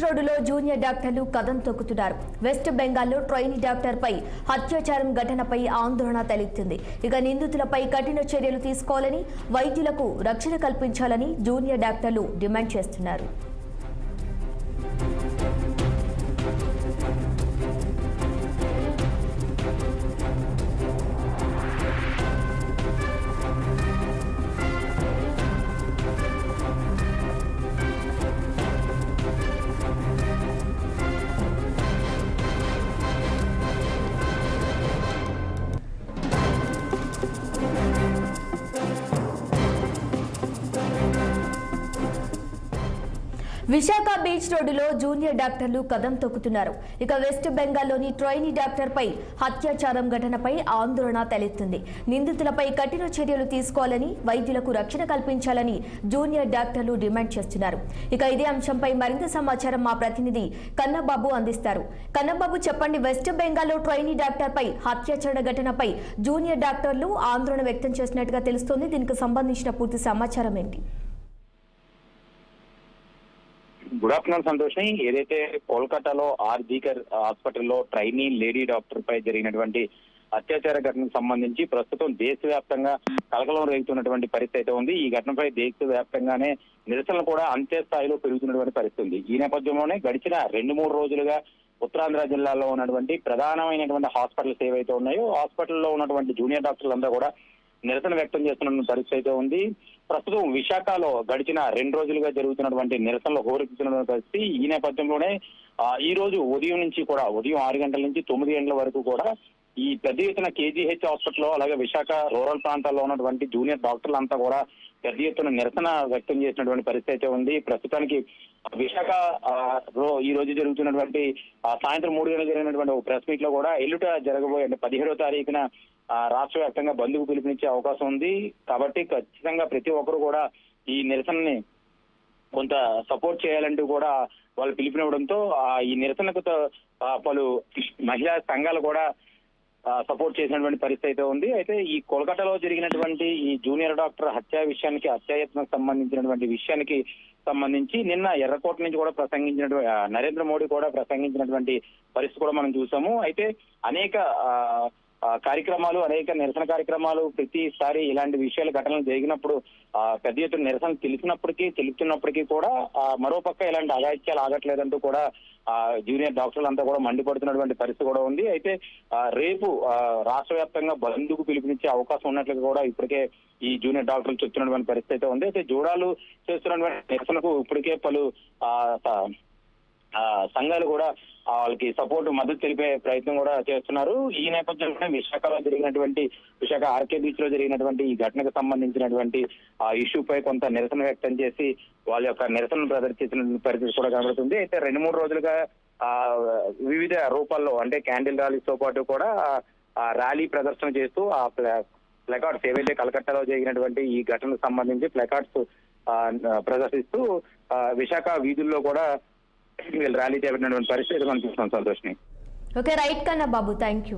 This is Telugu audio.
రోడ్డులో జూనియర్ డాక్టర్లు కదం తొక్కుతున్నారు. వెస్ట్ బెంగాల్లో ట్రైనీ డాక్టర్ పై అత్యాచారం ఘటనపై ఆందోళన తలెత్తింది. ఇక నిందితులపై కఠిన చర్యలు తీసుకోవాలని, వైద్యులకు రక్షణ కల్పించాలని జూనియర్ డాక్టర్లు డిమాండ్ చేస్తున్నారు. విశాఖ బీచ్ రోడ్డులో జూనియర్ డాక్టర్లు కదం తొక్కుతున్నారు. ఇక వెస్ట్ బెంగాల్లోని ట్రైనీ డాక్టర్ పై అత్యాచారం ఘటనపై ఆందోళన తలెత్తింది. నిందితులపై కఠిన చర్యలు తీసుకోవాలని, వైద్యులకు రక్షణ కల్పించాలని జూనియర్ డాక్టర్లు డిమాండ్ చేస్తున్నారు. ఇక ఇదే అంశంపై మరింత సమాచారం మా ప్రతినిధి కన్నబాబు అందిస్తారు. కన్నబాబు, చెప్పండి, వెస్ట్ బెంగాల్లో ట్రైనీ డాక్టర్ పై అత్యాచార ఘటనపై జూనియర్ డాక్టర్లు ఆందోళన వ్యక్తం చేసినట్టుగా తెలుస్తోంది. దీనికి సంబంధించిన పూర్తి సమాచారం ఏంటి? Good afternoon Santoshi. ఏదైతే కోల్కతాలో ఆర్జీకర్ హాస్పిటల్లో ట్రైనీ లేడీ డాక్టర్ పై జరిగినటువంటి అత్యాచార ఘటనకు సంబంధించి ప్రస్తుతం దేశవ్యాప్తంగా కలకలం రేగుతున్నటువంటి పరిస్థితి అయితే ఉంది. ఈ ఘటనపై దేశవ్యాప్తంగానే నిరసనలు కూడా అంతే స్థాయిలో పెరుగుతున్నటువంటి పరిస్థితి ఉంది. ఈ నేపథ్యంలోనే గడిచిన 2-3 రోజులుగా ఉత్తరాంధ్ర జిల్లాలో ఉన్నటువంటి ప్రధానమైనటువంటి హాస్పిటల్స్ ఏవైతే ఉన్నాయో హాస్పిటల్లో ఉన్నటువంటి జూనియర్ డాక్టర్లంతా కూడా నిరసన వ్యక్తం చేస్తున్న పరిస్థితి అయితే ఉంది. ప్రస్తుతం విశాఖలో గడిచిన 2 రోజులుగా జరుగుతున్నటువంటి నిరసనలు హోరెత్తుతున్న పరిస్థితి. ఈ నేపథ్యంలోనే ఈ రోజు ఉదయం నుంచి కూడా ఉదయం 6 గంటల నుంచి 9 గంటల వరకు కూడా ఈ పెద్ద ఎత్తున కేజీహెచ్ హాస్పిటల్లో అలాగే విశాఖ రూరల్ ప్రాంతాల్లో ఉన్నటువంటి జూనియర్ డాక్టర్లంతా కూడా పెద్ద ఎత్తున నిరసన వ్యక్తం చేసినటువంటి పరిస్థితి అయితే ఉంది. ప్రస్తుతానికి విశాఖ ఈ రోజు జరుగుతున్నటువంటి సాయంత్రం 3 గంటలకు జరిగినటువంటి ఒక ప్రెస్ మీట్ లో కూడా ఎల్లుట జరగబోయే 17వ తారీఖున రాష్ట్ర వ్యాప్తంగా బంద్కు పిలుపునిచ్చే అవకాశం ఉంది. కాబట్టి ఖచ్చితంగా ప్రతి ఒక్కరు కూడా ఈ నిరసనని కొంత సపోర్ట్ చేయాలంటూ కూడా వాళ్ళు పిలుపునివ్వడంతో ఈ నిరసనకు పలు మహిళా సంఘాలు కూడా సపోర్ట్ చేసినటువంటి పరిస్థితి అయితే ఉంది. అయితే ఈ కోల్కతాలో జరిగినటువంటి ఈ జూనియర్ డాక్టర్ హత్యాయత్నం సంబంధించినటువంటి విషయానికి సంబంధించి నిన్న ఎర్రకోట నుంచి కూడా ప్రసంగించినటువంటి నరేంద్ర మోడీ కూడా ప్రసంగించినటువంటి పరిస్థితి కూడా మనం చూసాము. అయితే అనేక కార్యక్రమాలు, అనేక నిరసన కార్యక్రమాలు ప్రతిసారి ఇలాంటి విషయాలు ఘటనలు జరిగినప్పుడు పెద్ద ఎత్తున నిరసన తెలుస్తున్నప్పటికీ కూడా మరోపక్క ఇలాంటి అఘాయిత్యాలు ఆగట్లేదంటూ కూడా జూనియర్ డాక్టర్లు అంతా కూడా మండిపడుతున్నటువంటి పరిస్థితి కూడా ఉంది. అయితే రేపు రాష్ట్ర వ్యాప్తంగా బంద్కు పిలుపునిచ్చే అవకాశం ఉన్నట్లుగా కూడా ఇప్పటికే ఈ జూనియర్ డాక్టర్లు చెప్తున్నటువంటి పరిస్థితి అయితే ఉంది. అయితే జూడాలు చేస్తున్నటువంటి నిరసనకు ఇప్పటికే పలు సంఘాలు కూడా వాళ్ళకి సపోర్ట్ మద్దతు తెలిపే ప్రయత్నం కూడా చేస్తున్నారు. ఈ నేపథ్యంలోనే విశాఖలో జరిగినటువంటి విశాఖ ఆర్కే బీచ్ లో జరిగినటువంటి ఈ ఘటనకు సంబంధించినటువంటి ఇష్యూపై కొంత నిరసన వ్యక్తం చేసి వాళ్ళ యొక్క నిరసన ప్రదర్శించిన పరిస్థితి కూడా కనబడుతుంది. అయితే 2-3 రోజులుగా వివిధ రూపాల్లో అంటే క్యాండిల్ ర్యాలీతో పాటు కూడా ర్యాలీ ప్రదర్శన చేస్తూ ఆ ప్లకార్డ్స్ ఏవైతే కలకత్తాలో జరిగినటువంటి ఈ ఘటనకు సంబంధించి ప్లకార్డ్స్ ప్రదర్శిస్తూ విశాఖ వీధుల్లో కూడా వీళ్ళు ర్యాలీ చేపట్టినటువంటి పరిస్థితి మనం చూస్తున్నాం సంతోష్ని. ఓకే, రైట్ కన్నా బాబు, థ్యాంక్ యూ.